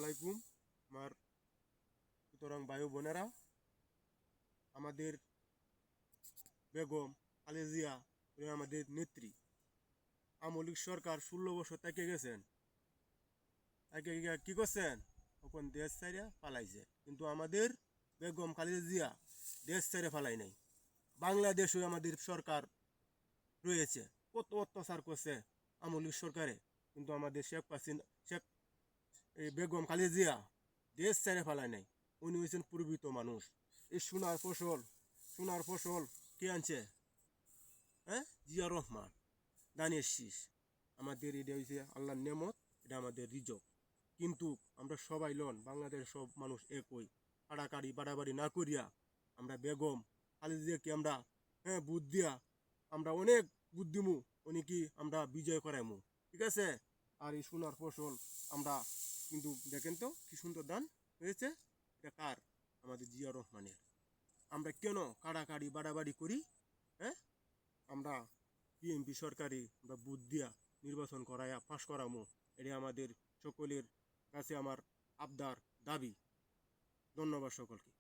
আলাইকুম আমার সুতরাং ভাই বোনেরা। আমাদের বেগম খালেদা জিয়া আমাদের নেত্রী। আমলিক সরকার 16 বছর থেকে গেছেন, তাকে কি করছেন? তখন দেশ ছেড়ে পালাইছে, কিন্তু আমাদের বেগম খালেদা জিয়া দেশ ছেড়ে পালাই নাই। বাংলাদেশে আমাদের সরকার রয়েছে, কত অত্যাচার করছে আমলিক সরকারে, কিন্তু আমাদের শেখ বেগম খালেদা জিয়া দেশ ছেড়ে ফেলায় নাই। উনি হয়েছেন পূর্বিত মানুষ। এই সোনার ফসল কে আনছে? হ্যাঁ, জিয়া রহমান, দানের শীষ। আমাদের এটা হয়েছে আল্লাহর নেমত, এটা আমাদের রিজক। কিন্তু আমরা সবাই বাংলাদেশের সব মানুষ একই, কাড়াকাড়ি বাড়াবাড়ি না করিয়া আমরা বেগম খালেদা জিয়াকে আমরা বুদ্ধ দিয়া আমরা অনেক বুদ্ধিমু, উনি কি আমরা বিজয় করাইমু, ঠিক আছে? আর এই সোনার ফসল আমরা কিন্তু দেখেন তো কি সুন্দর দান হয়েছে। এটা কার? আমাদের জিয়া রহমানের। আমরা কেন কাড়াকাড়ি বাড়াবাড়ি করি? হ্যাঁ, আমরা বিএনপি সরকারি আমরা বুথ দিয়া নির্বাচন করাইয়া পাশ করামো, এটা আমাদের সকলের কাছে আমার আবদার, দাবি। ধন্যবাদ সকলকে।